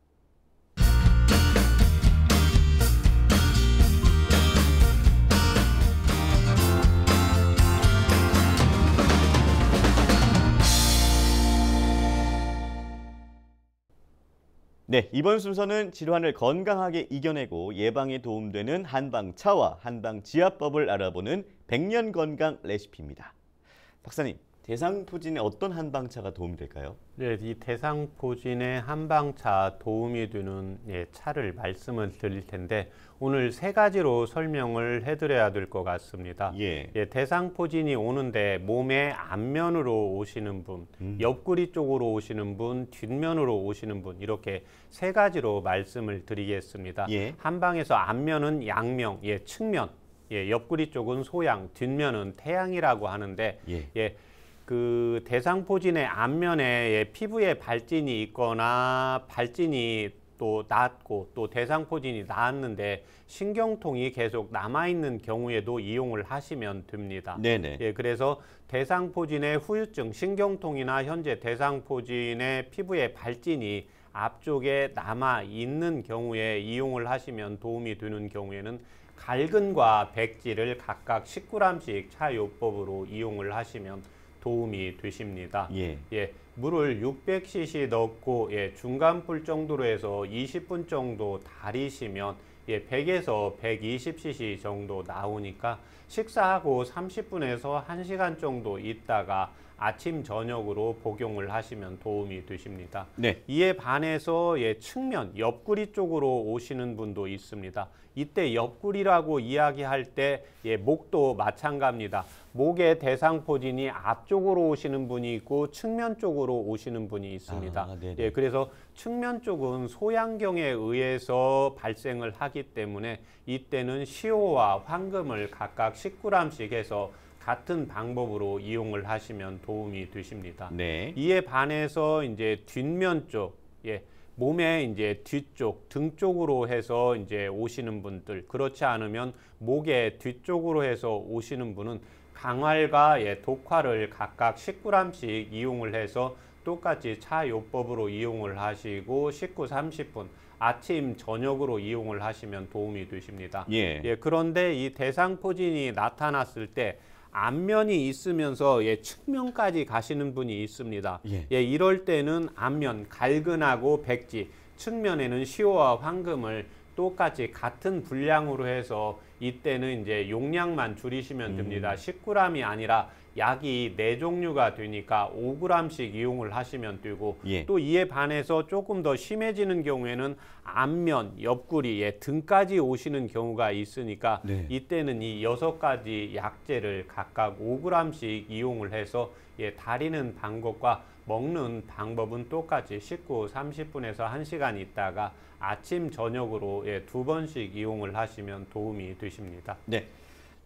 네, 이번 순서는 질환을 건강하게 이겨내고 예방에 도움되는 한방차와 한방지압법을 알아보는 백년건강 레시피입니다. 박사님, 대상포진에 어떤 한방차가 도움이 될까요? 네, 이 대상포진의 한방차 도움이 되는 차를 말씀을 드릴 텐데 오늘 3가지로 설명을 해드려야 될 것 같습니다. 예. 대상포진이 오는데 몸의 앞면으로 오시는 분, 옆구리 쪽으로 오시는 분, 뒷면으로 오시는 분 이렇게 3가지로 말씀을 드리겠습니다. 예. 한방에서 앞면은 양명, 측면, 옆구리 쪽은 소양, 뒷면은 태양이라고 하는데 그 대상포진의 앞면에 피부에 발진이 있거나 발진이 또 낫고 또 대상포진이 나았는데 신경통이 계속 남아있는 경우에도 이용을 하시면 됩니다. 네네. 그래서 대상포진의 후유증, 신경통이나 현재 대상포진의 피부에 발진이 앞쪽에 남아있는 경우에 이용을 하시면 도움이 되는 경우에는 갈근과 백지를 각각 10g씩 차요법으로 이용을 하시면 도움이 되십니다. 물을 600cc 넣고 중간불 정도로 해서 20분 정도 달이시면 100에서 120cc 정도 나오니까 식사하고 30분에서 1시간 정도 있다가 아침 저녁으로 복용을 하시면 도움이 되십니다. 네. 이에 반해서 측면 옆구리 쪽으로 오시는 분도 있습니다. 이때 옆구리라고 이야기할 때 목도 마찬가지입니다. 목의 대상포진이 앞쪽으로 오시는 분이 있고 측면 쪽으로 오시는 분이 있습니다. 그래서 측면 쪽은 소양경에 의해서 발생을 하기 때문에 이때는 시오와 황금을 각각 10g씩 해서 같은 방법으로 이용을 하시면 도움이 되십니다. 네. 이에 반해서 이제 뒷면 쪽, 몸의 이제 뒤쪽, 등 쪽으로 해서 이제 오시는 분들, 그렇지 않으면 목의 뒤쪽으로 해서 오시는 분은 강활과 독활을 각각 10g씩 이용을 해서 똑같이 차요법으로 이용을 하시고 19, 30분 아침, 저녁으로 이용을 하시면 도움이 되십니다. 그런데 이 대상포진이 나타났을 때 앞면이 있으면서 측면까지 가시는 분이 있습니다. 이럴 때는 앞면 갈근하고 백지, 측면에는 시오와 황금을 똑같이 같은 분량으로 해서 이때는 이제 용량만 줄이시면 됩니다. 10g이 아니라 약이 4종류가 되니까 5g씩 이용을 하시면 되고 예. 또 이에 반해서 조금 더 심해지는 경우에는 안면, 옆구리, 등까지 오시는 경우가 있으니까 네. 이때는 이 6가지 약재를 각각 5g씩 이용을 해서 다리는 방법과 먹는 방법은 똑같이 식후 30분에서 1시간 있다가 아침, 저녁으로 2번씩 이용을 하시면 도움이 되십니다. 네.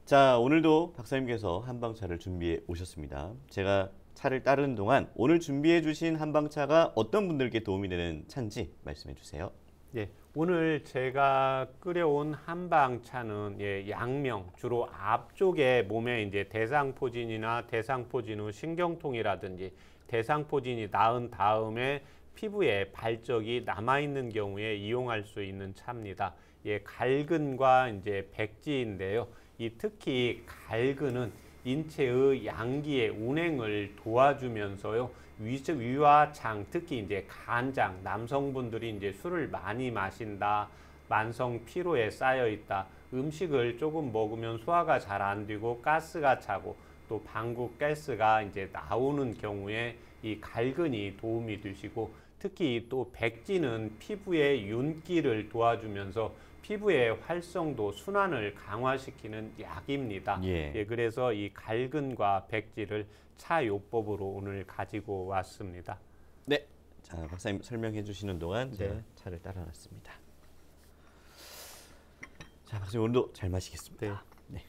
자, 오늘도 박사님께서 한방차를 준비해 오셨습니다. 제가 차를 따르는 동안 오늘 준비해 주신 한방차가 어떤 분들께 도움이 되는 차인지 말씀해 주세요. 예, 오늘 제가 끓여온 한방차는 양명, 주로 앞쪽에 몸에 이제 대상포진이나 대상포진 후 신경통이라든지 대상포진이 나은 다음에 피부에 발적이 남아있는 경우에 이용할 수 있는 차입니다. 갈근과 이제 백지인데요. 특히 갈근은 인체의 양기의 운행을 도와주면서요. 위와 장, 특히 이제 간장, 남성분들이 이제 술을 많이 마신다, 만성 피로에 쌓여 있다, 음식을 조금 먹으면 소화가 잘 안 되고 가스가 차고 또 방구 가스가 이제 나오는 경우에 이 갈근이 도움이 되시고 특히 또 백지는 피부의 윤기를 도와주면서 피부의 활성도, 순환을 강화시키는 약입니다. 그래서 이 갈근과 백지를 차요법으로 오늘 가지고 왔습니다. 네, 자 박사님 설명해 주시는 동안 제가 차를 따라놨습니다. 자 박사님 오늘도 잘 마시겠습니다. 네.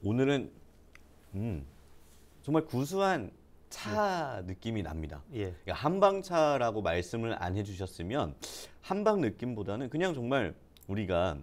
오늘은 정말 구수한 차 느낌이 납니다. 그러니까 한방차라고 말씀을 안 해주셨으면 한방 느낌보다는 그냥 정말 우리가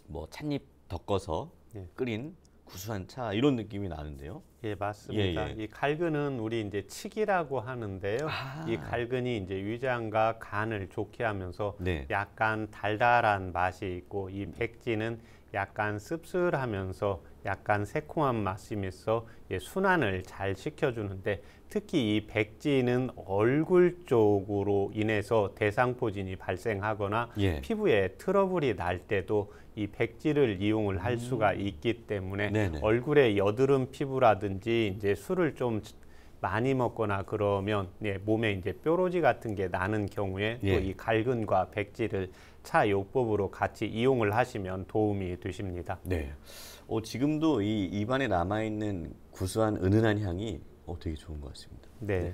뭐 찻잎 덮어서 끓인 구수한 차 이런 느낌이 나는데요. 맞습니다. 이 갈근은 우리 이제 칡이라고 하는데요. 이 갈근이 이제 위장과 간을 좋게 하면서 약간 달달한 맛이 있고 이 백지는 약간 씁쓸하면서 약간 새콤한 맛이 있어 순환을 잘 시켜주는데 특히 이 백지는 얼굴 쪽으로 인해서 대상포진이 발생하거나 피부에 트러블이 날 때도 이 백지를 이용을 할 수가 있기 때문에 얼굴에 여드름 피부라든지 이제 술을 좀 많이 먹거나 그러면 몸에 이제 뾰루지 같은 게 나는 경우에 또 이 갈근과 백지를 차요법으로 같이 이용을 하시면 도움이 되십니다. 네. 지금도 이 입안에 남아 있는 구수한 은은한 향이 되게 좋은 것 같습니다. 네.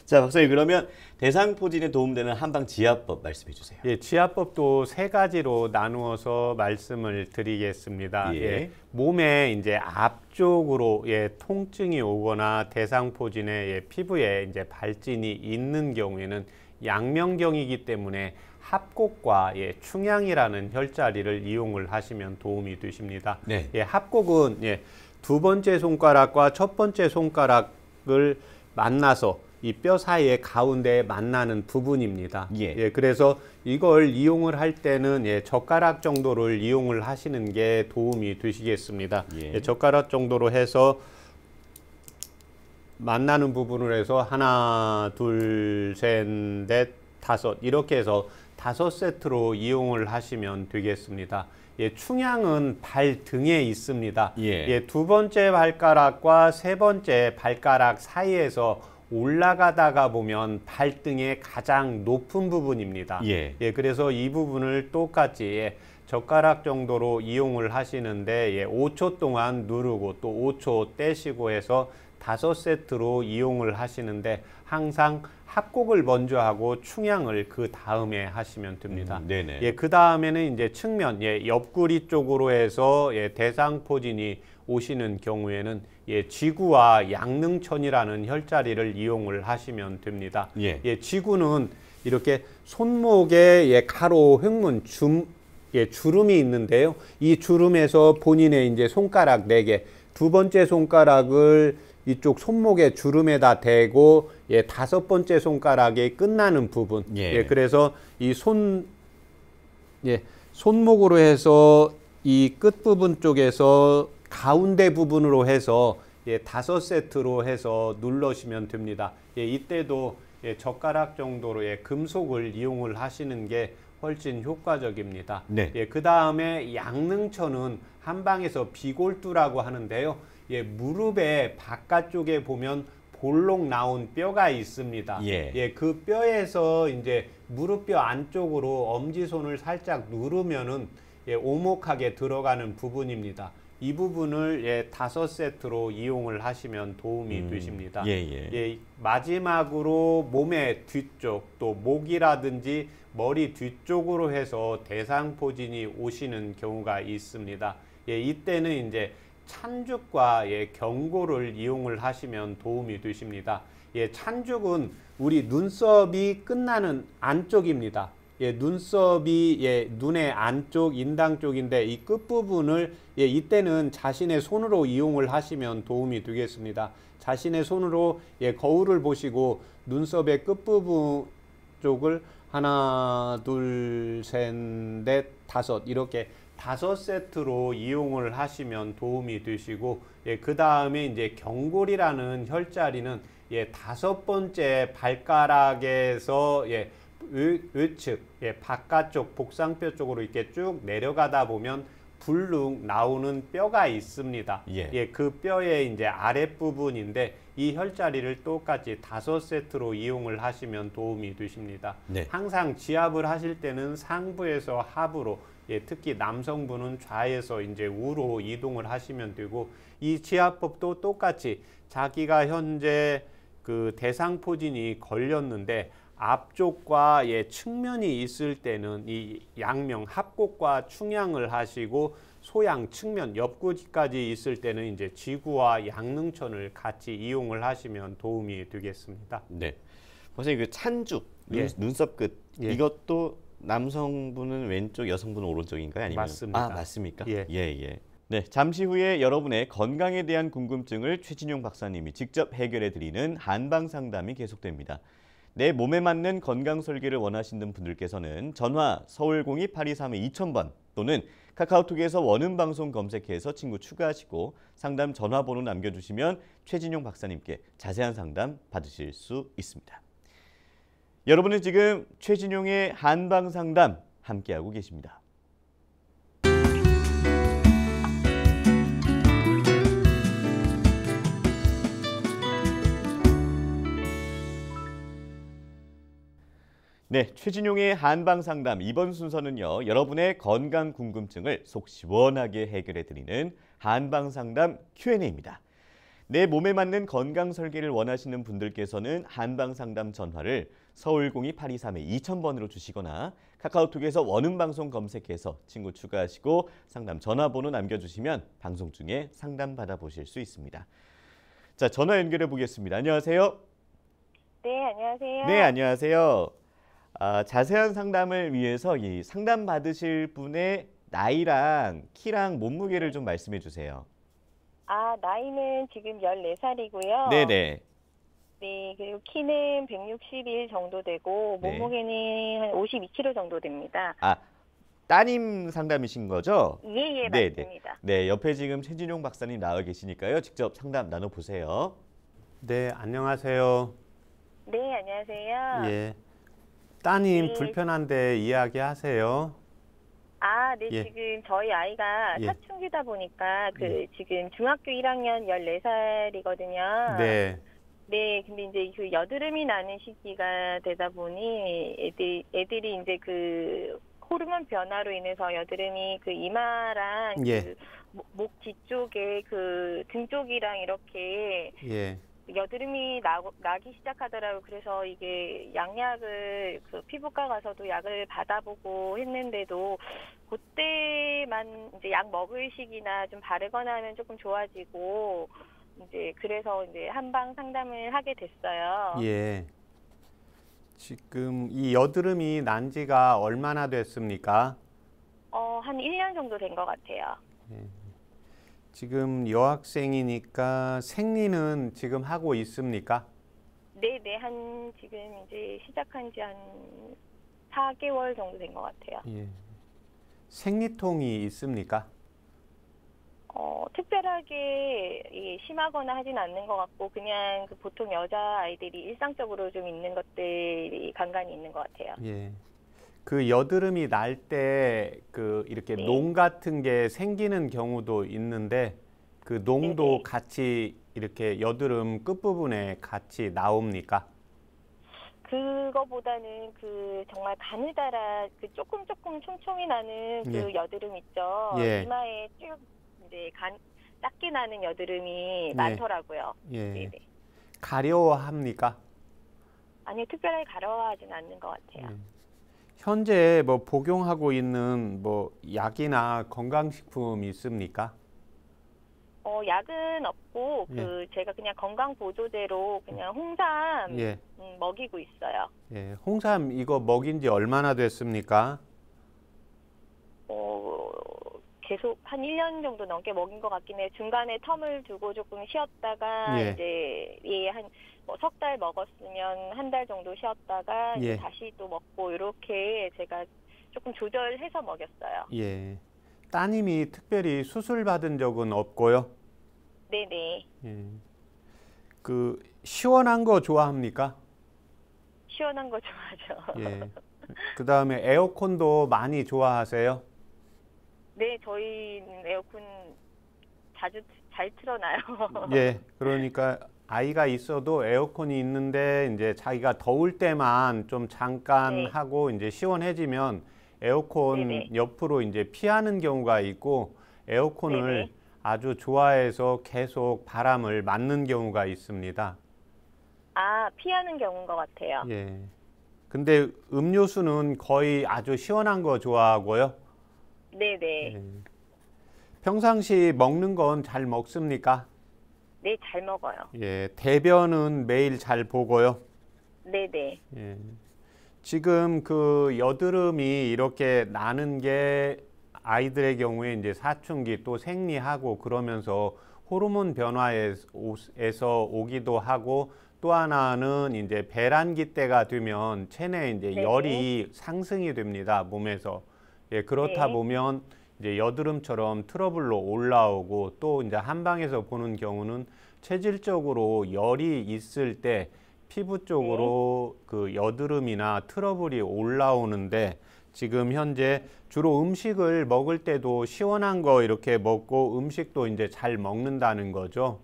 자, 박사님 그러면 대상포진에 도움되는 한방 지압법 말씀해 주세요. 지압법도 3가지로 나누어서 말씀을 드리겠습니다. 몸에 이제 앞쪽으로 통증이 오거나 대상포진에 피부에 이제 발진이 있는 경우에는 양명경이기 때문에 합곡과 충양이라는 혈자리를 이용을 하시면 도움이 되십니다. 합곡은 2번째 손가락과 첫 번째 손가락을 만나서 이 뼈 사이에 가운데에 만나는 부분입니다. 그래서 이걸 이용을 할 때는 젓가락 정도를 이용을 하시는 게 도움이 되시겠습니다. 젓가락 정도로 해서 만나는 부분을 해서 하나, 둘, 셋, 넷, 다섯 이렇게 해서 5세트로 이용을 하시면 되겠습니다. 충양은 발등에 있습니다. 2번째 발가락과 3번째 발가락 사이에서 올라가다가 보면 발등의 가장 높은 부분입니다. 그래서 이 부분을 똑같이 젓가락 정도로 이용을 하시는데 5초 동안 누르고 또 5초 떼시고 해서 5세트로 이용을 하시는데 항상 합곡을 먼저 하고 충양을 그 다음에 하시면 됩니다. 그 다음에는 이제 측면, 옆구리 쪽으로 해서 대상포진이 오시는 경우에는 지구와 양릉천이라는 혈자리를 이용을 하시면 됩니다. 지구는 이렇게 손목에 가로 횡문 주름이 있는데요. 이 주름에서 본인의 이제 손가락 4개, 2번째 손가락을 이쪽 손목의 주름에다 대고 5번째 손가락에 끝나는 부분. 그래서 이 손목으로 해서 이 끝부분 쪽에서 가운데 부분으로 해서 5세트로 해서 눌러시면 됩니다. 이때도 젓가락 정도로의 금속을 이용을 하시는 게 훨씬 효과적입니다. 네. 그 다음에 양능천은 한방에서 비골두라고 하는데요. 무릎의 바깥쪽에 보면 볼록 나온 뼈가 있습니다. 그 뼈에서 이제 무릎뼈 안쪽으로 엄지손을 살짝 누르면은 오목하게 들어가는 부분입니다. 이 부분을 5세트로 이용을 하시면 도움이 되십니다. 마지막으로 몸의 뒤쪽 또 목이라든지 머리 뒤쪽으로 해서 대상포진이 오시는 경우가 있습니다. 이때는 이제 찬죽과 경고를 이용을 하시면 도움이 되십니다. 찬죽은 우리 눈썹이 끝나는 안쪽입니다. 눈썹이 눈의 안쪽, 인당 쪽인데 이 끝부분을 이때는 자신의 손으로 이용을 하시면 도움이 되겠습니다. 자신의 손으로 거울을 보시고 눈썹의 끝부분 쪽을 하나, 둘, 셋, 넷, 다섯 이렇게 5세트로 이용을 하시면 도움이 되시고 그 다음에 이제 경골이라는 혈자리는 5번째 발가락에서 우측 바깥쪽 복상뼈 쪽으로 이렇게 쭉 내려가다 보면 불룩 나오는 뼈가 있습니다. 그 뼈의 이제 아랫부분인데 이 혈자리를 똑같이 5세트로 이용을 하시면 도움이 되십니다. 항상 지압을 하실 때는 상부에서 하부로 특히 남성분은 좌에서 이제 우로 이동을 하시면 되고 이 지압법도 똑같이 자기가 현재 그 대상포진이 걸렸는데 앞쪽과 측면이 있을 때는 이 양명 합곡과 충양을 하시고 소양 측면 옆구리까지 있을 때는 이제 지구와 양능천을 같이 이용을 하시면 도움이 되겠습니다. 네, 선생님 그 찬죽 눈썹 끝 이것도 남성분은 왼쪽, 여성분은 오른쪽인가요? 아니면 맞습니다. 맞습니까? 네, 잠시 후에 여러분의 건강에 대한 궁금증을 최진용 박사님이 직접 해결해 드리는 한방 상담이 계속됩니다. 내 몸에 맞는 건강 설계를 원하시는 분들께서는 전화 서울 02-8232-2000번 또는 카카오톡에서 원음 방송 검색해서 친구 추가하시고 상담 전화번호 남겨주시면 최진용 박사님께 자세한 상담 받으실 수 있습니다. 여러분은 지금 최진용의 한방 상담 함께하고 계십니다. 네, 최진용의 한방 상담 이번 순서는요. 여러분의 건강 궁금증을 속 시원하게 해결해 드리는 한방 상담 Q&A입니다. 내 몸에 맞는 건강 설계를 원하시는 분들께서는 한방 상담 전화를 서울 02-8232-2000번으로 주시거나 카카오톡에서 원음 방송 검색해서 친구 추가하시고 상담 전화번호 남겨주시면 방송 중에 상담 받아보실 수 있습니다. 자, 전화 연결해 보겠습니다. 안녕하세요. 네, 안녕하세요. 네, 안녕하세요. 자세한 상담을 위해서 이 상담 받으실 분의 나이랑 키랑 몸무게를 좀 말씀해 주세요. 나이는 지금 14살이고요. 네네. 네, 그리고 키는 161 정도 되고 몸무게는 한 52kg 정도 됩니다. 따님 상담이신 거죠? 예, 네네. 맞습니다. 네, 옆에 지금 최진용 박사님 나와 계시니까요. 직접 상담 나눠보세요. 네, 안녕하세요. 네, 안녕하세요. 따님 불편한데 이야기하세요. 네, 지금 저희 아이가 사춘기다 보니까 지금 중학교 1학년 14살이거든요. 네, 근데 이제 그 여드름이 나는 시기가 되다 보니 애들이 이제 그 호르몬 변화로 인해서 여드름이 그 이마랑 그 목 뒤쪽에 그 등 쪽이랑 이렇게 여드름이 나기 시작하더라고요. 그래서 이게 양약을 그 피부과 가서도 약을 받아보고 했는데도 그때만 이제 약 먹을 시기나 좀 바르거나 하면 조금 좋아지고 이제 그래서 이제 한방 상담을 하게 됐어요. 지금 이 여드름이 난 지가 얼마나 됐습니까? 한 1년 정도 된 것 같아요. 지금 여학생이니까 생리는 지금 하고 있습니까? 네, 지금 이제 시작한 지 한 4개월 정도 된 것 같아요. 생리통이 있습니까? 특별하게 심하거나 하진 않는 것 같고 그냥 그 보통 여자 아이들이 일상적으로 좀 있는 것들이 간간히 있는 것 같아요. 예. 그 여드름이 날 때 그 이렇게 네. 농 같은 게 생기는 경우도 있는데 그 농도 네네. 같이 이렇게 여드름 끝부분에 같이 나옵니까? 그거보다는 그 정말 가느다란 그 조금 촘촘히 나는 그 예. 여드름 있죠. 예. 이마에 쭉 이제 작게 나는 여드름이 예. 많더라고요. 예. 네네. 가려워합니까? 아니요, 특별하게 가려워하진 않는 것 같아요. 예. 현재 뭐 복용하고 있는 뭐 약이나 건강식품이 있습니까? 약은 없고 그 제가 그냥 건강 보조제로 그냥 홍삼 예. 먹이고 있어요. 예. 홍삼 이거 먹인 지 얼마나 됐습니까? 계속 한 1년 정도 넘게 먹인 것 같긴 해요. 중간에 텀을 두고 조금 쉬었다가 예. 이제 한 석 달 먹었으면 한 달 정도 쉬었다가 예. 이제 다시 또 먹고 이렇게 제가 조금 조절해서 먹였어요. 예. 따님이 특별히 수술 받은 적은 없고요. 네네. 예. 그 시원한 거 좋아합니까? 시원한 거 좋아하죠. 예. 그 다음에 에어컨도 많이 좋아하세요? 네, 저희는 에어컨 자주 잘 틀어놔요. 예. 그러니까 아이가 있어도 에어컨이 있는데 이제 자기가 더울 때만 좀 잠깐 네. 하고 이제 시원해지면 에어컨 네네. 옆으로 이제 피하는 경우가 있고 에어컨을 네네. 아주 좋아해서 계속 바람을 맞는 경우가 있습니다. 피하는 경우인 것 같아요. 예. 근데 음료수는 거의 아주 시원한 거 좋아하고요. 네네. 예. 평상시 먹는 건 잘 먹습니까? 네, 잘 먹어요. 예. 대변은 매일 잘 보고요. 네네. 예. 지금 그 여드름이 이렇게 나는 게 아이들의 경우에 이제 사춘기 또 생리하고 그러면서 호르몬 변화에서 오기도 하고 또 하나는 이제 배란기 때가 되면 체내 이제 네네. 열이 상승이 됩니다, 몸에서. 예, 그렇다 네. 보면 이제 여드름처럼 트러블로 올라오고 또 이제 한방에서 보는 경우는 체질적으로 열이 있을 때 피부 쪽으로 그 여드름이나 트러블이 올라오는데 지금 현재 주로 음식을 먹을 때도 시원한 거 이렇게 먹고 음식도 이제 잘 먹는다는 거죠.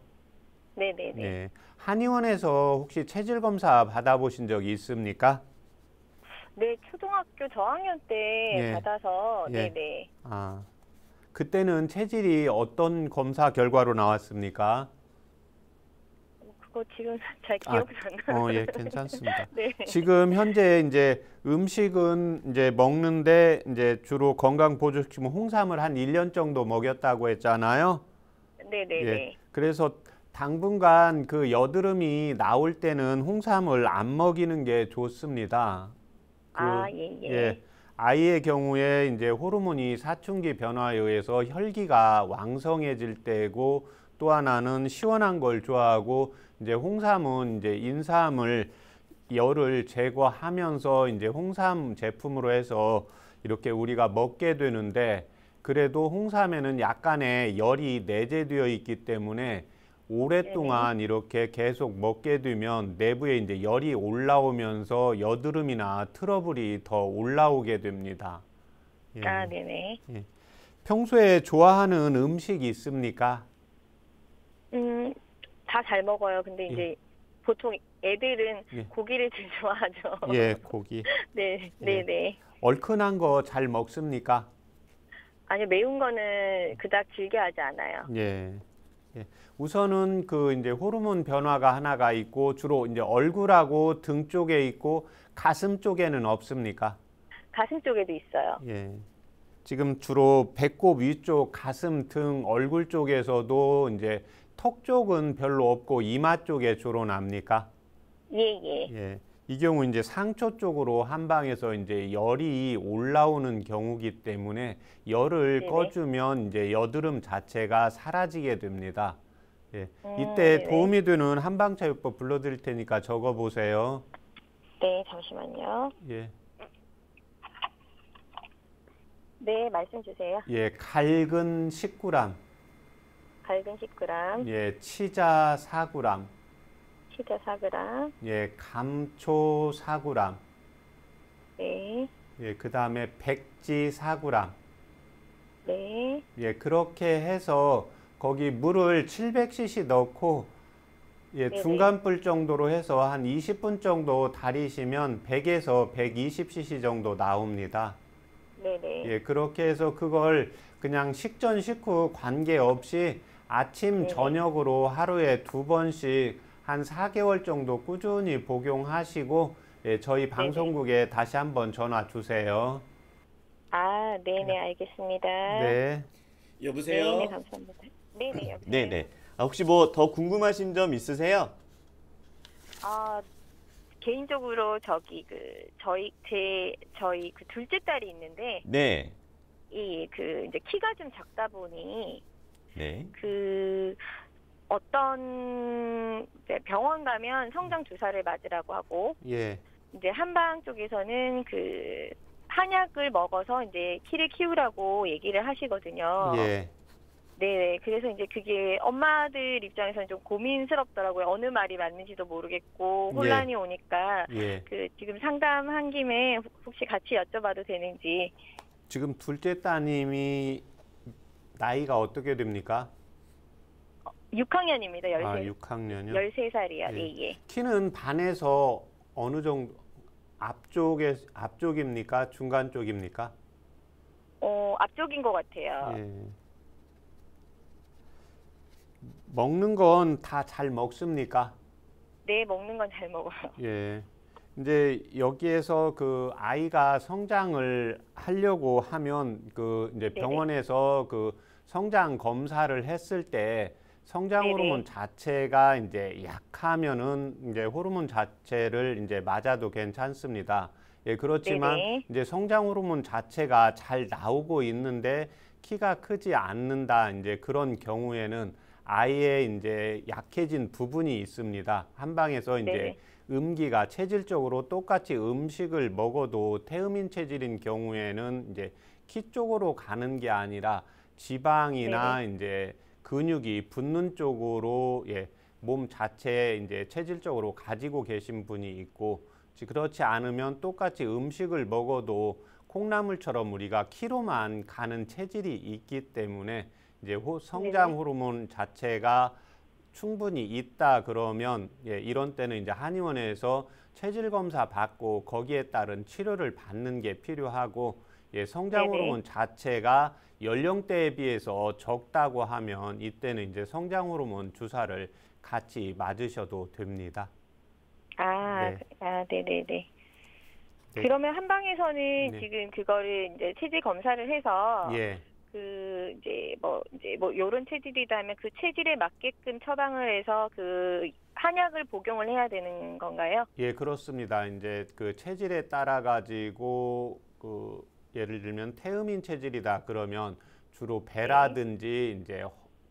네네네. 네. 한의원에서 혹시 체질 검사 받아보신 적이 있습니까? 네, 초등학교 저학년 때 예. 받아서 예. 네네. 그때는 체질이 어떤 검사 결과로 나왔습니까? 그거 지금 잘 기억이 안 나요. 예, 괜찮습니다. 네. 지금 현재 이제 음식은 이제 먹는데 이제 주로 건강 보조식품 홍삼을 한 1년 정도 먹였다고 했잖아요. 네네네. 예. 그래서 당분간 그 여드름이 나올 때는 홍삼을 안 먹이는 게 좋습니다. 예. 아이의 경우에 이제 호르몬이 사춘기 변화에 의해서 혈기가 왕성해질 때고 또 하나는 시원한 걸 좋아하고 이제 홍삼은 이제 인삼을 열을 제거하면서 이제 홍삼 제품으로 해서 이렇게 우리가 먹게 되는데 그래도 홍삼에는 약간의 열이 내재되어 있기 때문에 오랫동안 이렇게 계속 먹게 되면 내부에 이제 열이 올라오면서 여드름이나 트러블이 더 올라오게 됩니다. 예. 네네. 예. 평소에 좋아하는 음식이 있습니까? 다 잘 먹어요. 근데 이제 보통 애들은 고기를 제일 좋아하죠. 예, 고기. 네, 네네. 얼큰한 거 잘 먹습니까? 아니요, 매운 거는 그닥 즐겨하지 않아요. 예. 우선은 그 이제 호르몬 변화가 하나가 있고 주로 이제 얼굴하고 등 쪽에 있고 가슴 쪽에는 없습니까? 가슴 쪽에도 있어요. 예. 지금 주로 배꼽 위쪽, 가슴, 등, 얼굴 쪽에서도 이제 턱 쪽은 별로 없고 이마 쪽에 주로 납니까? 예. 이 경우 이제 상처 쪽으로 한방에서 이제 열이 올라오는 경우기 때문에 열을 꺼주면 이제 여드름 자체가 사라지게 됩니다. 예. 이때 도움이 되는 한방차요법 불러드릴 테니까 적어보세요. 네, 잠시만요. 예. 네, 말씀 주세요. 예, 갈근 10g. 갈근 10g. 예, 치자 4g. 치자 4g. 예, 감초 4g. 네. 예, 그다음에 백지 4g. 네. 예, 그렇게 해서 거기 물을 700cc 넣고 예, 네네. 중간 불 정도로 해서 한 20분 정도 달이시면 100에서 120cc 정도 나옵니다. 네네. 예, 그렇게 해서 그걸 그냥 식전 식후 관계없이 아침 네네. 저녁으로 하루에 2번씩 한 4개월 정도 꾸준히 복용하시고 예, 저희 방송국에 다시 한번 전화 주세요. 아, 네네, 알겠습니다. 네. 여보세요? 네네, 감사합니다. 네네, 여보세요? 네네. 혹시 뭐 더 궁금하신 점 있으세요? 개인적으로 저희 그 둘째 딸이 있는데 네. 이제 키가 좀 작다 보니 네. 어떤 이제 병원 가면 성장 주사를 맞으라고 하고 예. 이제 한방 쪽에서는 한약을 먹어서 이제 키를 키우라고 얘기를 하시거든요. 예. 네, 그래서 이제 그게 엄마들 입장에서는 좀 고민스럽더라고요. 어느 말이 맞는지도 모르겠고 혼란이 오니까 예. 지금 상담한 김에 혹시 같이 여쭤봐도 되는지. 지금 둘째 따님이 나이가 어떻게 됩니까? 6학년입니다. 13. 아, 6학년이요? 13살이요. 예. 예, 예. 키는 반에서 어느 정도 앞쪽입니까? 중간 쪽입니까? 앞쪽인 것 같아요. 예. 먹는 건 다 잘 먹습니까? 네, 먹는 건 잘 먹어요. 예. 이제 여기에서 그 아이가 성장을 하려고 하면 이제 네네. 병원에서 성장 검사를 했을 때 성장 네네. 호르몬 자체가 이제 약하면은 이제 호르몬 자체를 이제 맞아도 괜찮습니다. 예, 그렇지만 네네. 이제 성장 호르몬 자체가 잘 나오고 있는데 키가 크지 않는다. 이제 그런 경우에는 아이의 이제 약해진 부분이 있습니다. 한방에서 이제 네네. 음기가 체질적으로 똑같이 음식을 먹어도 태음인 체질인 경우에는 이제 키 쪽으로 가는 게 아니라 지방이나 이제 근육이 붙는 쪽으로 몸 자체에 이제 체질적으로 가지고 계신 분이 있고 그렇지 않으면 똑같이 음식을 먹어도 콩나물처럼 우리가 키로만 가는 체질이 있기 때문에 이제 성장 호르몬 자체가 충분히 있다 그러면 이런 때는 이제 한의원에서 체질 검사 받고 거기에 따른 치료를 받는 게 필요하고 성장 호르몬 자체가 연령대에 비해서 적다고 하면 이때는 이제 성장 호르몬 주사를 같이 맞으셔도 됩니다. 네네네. 그러면 한방에서는 네. 지금 그거를 이제 체질 검사를 해서 예. 이제 요런 체질이라면 그 체질에 맞게끔 처방을 해서 한약을 복용을 해야 되는 건가요? 예, 그렇습니다. 이제 그 체질에 따라 가지고 예를 들면 태음인 체질이다 그러면 주로 배라든지 이제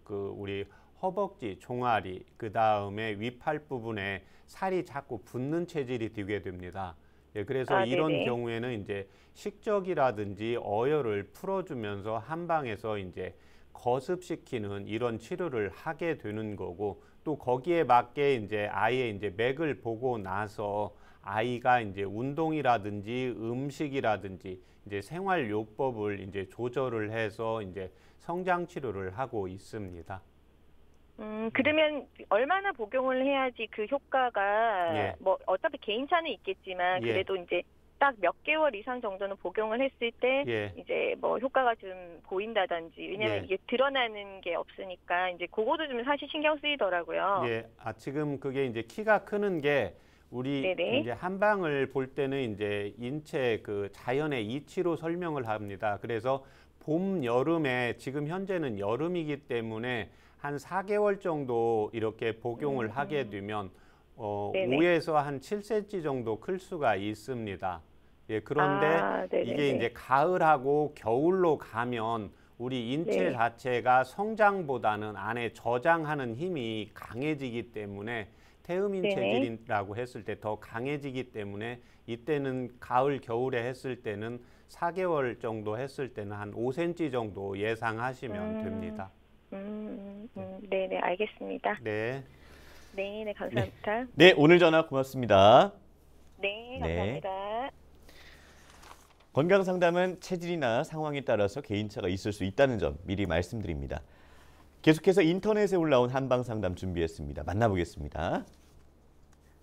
우리 허벅지, 종아리, 그 다음에 위팔 부분에 살이 자꾸 붙는 체질이 되게 됩니다. 예, 그래서 이런 경우에는 이제 식적이라든지 어혈을 풀어주면서 한방에서 이제 거습시키는 이런 치료를 하게 되는 거고 또 거기에 맞게 이제 아이의 이제 맥을 보고 나서 아이가 이제 운동이라든지 음식이라든지 이제 생활요법을 이제 조절을 해서 이제 성장 치료를 하고 있습니다. 그러면 얼마나 복용을 해야지 그 효과가 어차피 개인차는 있겠지만 그래도 이제 딱 몇 개월 이상 정도는 복용을 했을 때 이제 효과가 좀 보인다든지 왜냐면 이게 드러나는 게 없으니까 이제 그거도 좀 사실 신경 쓰이더라고요. 예, 지금 그게 이제 키가 크는 게 우리 이제 한방을 볼 때는 이제 인체 자연의 이치로 설명을 합니다. 그래서 봄, 여름에 지금 현재는 여름이기 때문에 한 4개월 정도 이렇게 복용을 하게 되면 5에서 한 7cm 정도 클 수가 있습니다. 예, 그런데 이게 이제 가을하고 겨울로 가면 우리 인체 자체가 성장보다는 안에 저장하는 힘이 강해지기 때문에 태음인 체질이라고 했을 때 더 강해지기 때문에 이때는 가을, 겨울에 했을 때는 4개월 정도 했을 때는 한 5cm 정도 예상하시면 됩니다. 네, 알겠습니다. 네. 네, 감사합니다. 네, 오늘 전화 고맙습니다. 네, 감사합니다. 건강 상담은 체질이나 상황에 따라서 개인차가 있을 수 있다는 점 미리 말씀드립니다. 계속해서 인터넷에 올라온 한방 상담 준비했습니다. 만나보겠습니다.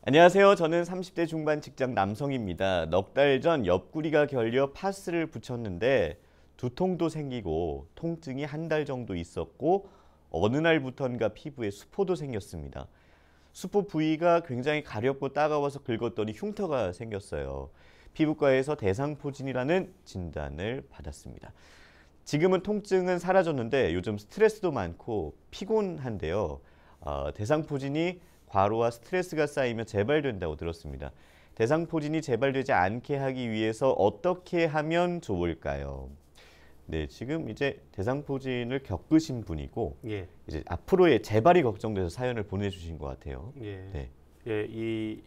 안녕하세요. 저는 30대 중반 직장 남성입니다. 넉 달 전 옆구리가 결려 파스를 붙였는데 두통도 생기고 통증이 한 달 정도 있었고 어느 날부턴가 피부에 수포도 생겼습니다. 수포 부위가 굉장히 가렵고 따가워서 긁었더니 흉터가 생겼어요. 피부과에서 대상포진이라는 진단을 받았습니다. 지금은 통증은 사라졌는데 요즘 스트레스도 많고 피곤한데요. 대상포진이 과로와 스트레스가 쌓이면 재발된다고 들었습니다. 대상포진이 재발되지 않게 하기 위해서 어떻게 하면 좋을까요? 네, 지금 이제 대상포진을 겪으신 분이고 예. 이제 앞으로의 재발이 걱정돼서 사연을 보내주신 것 같아요. 예. 네. 예, 이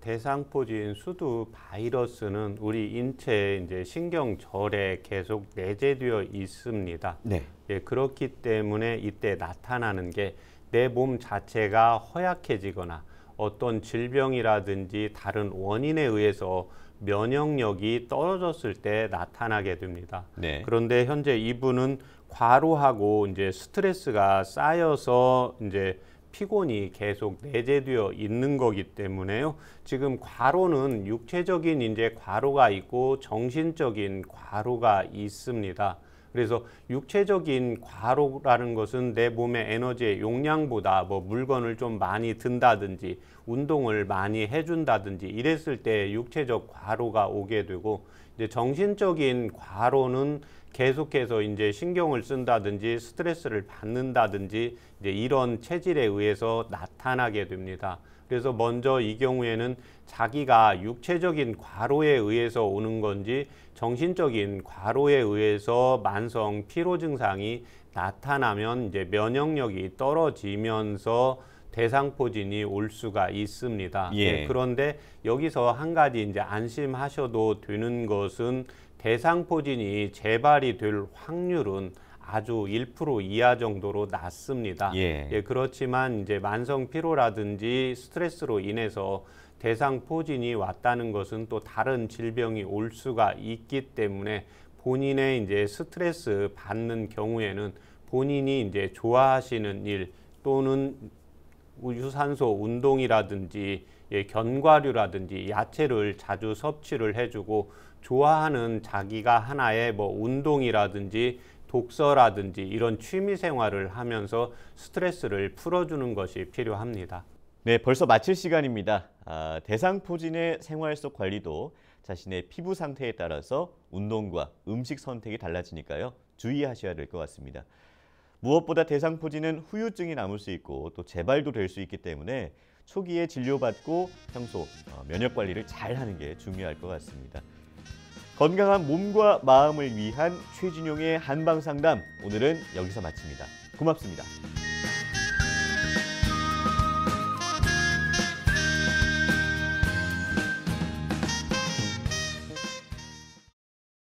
대상포진 수두 바이러스는 우리 인체의 이제 신경절에 계속 내재되어 있습니다. 네. 예, 그렇기 때문에 이때 나타나는 게 내 몸 자체가 허약해지거나 어떤 질병이라든지 다른 원인에 의해서 면역력이 떨어졌을 때 나타나게 됩니다. 네. 그런데 현재 이분은 과로하고 이제 스트레스가 쌓여서 이제 피곤이 계속 내재되어 있는 거기 때문에요. 지금 과로는 육체적인 이제 과로가 있고 정신적인 과로가 있습니다. 그래서 육체적인 과로라는 것은 내 몸의 에너지의 용량보다 뭐 물건을 좀 많이 든다든지 운동을 많이 해준다든지 이랬을 때 육체적 과로가 오게 되고, 이제 정신적인 과로는 계속해서 이제 신경을 쓴다든지 스트레스를 받는다든지 이제 이런 체질에 의해서 나타나게 됩니다. 그래서 먼저 이 경우에는 자기가 육체적인 과로에 의해서 오는 건지 정신적인 과로에 의해서 만성 피로 증상이 나타나면 이제 면역력이 떨어지면서 대상포진이 올 수가 있습니다. 예. 그런데 여기서 한 가지 이제 안심하셔도 되는 것은 대상포진이 재발이 될 확률은 아주 1% 이하 정도로 낮습니다. 예. 그렇지만 이제 만성 피로라든지 스트레스로 인해서 대상포진이 왔다는 것은 또 다른 질병이 올 수가 있기 때문에 본인의 이제 스트레스 받는 경우에는 본인이 이제 좋아하시는 일 또는 유산소 운동이라든지 견과류라든지 야채를 자주 섭취를 해주고, 좋아하는 자기가 하나의 뭐 운동이라든지 독서라든지 이런 취미 생활을 하면서 스트레스를 풀어주는 것이 필요합니다. 네, 벌써 마칠 시간입니다. 대상포진의 생활 속 관리도 자신의 피부 상태에 따라서 운동과 음식 선택이 달라지니까요. 주의하셔야 될 것 같습니다. 무엇보다 대상포진은 후유증이 남을 수 있고 또 재발도 될 수 있기 때문에 초기에 진료받고 평소 면역 관리를 잘 하는 게 중요할 것 같습니다. 건강한 몸과 마음을 위한 최진용의 한방 상담, 오늘은 여기서 마칩니다. 고맙습니다.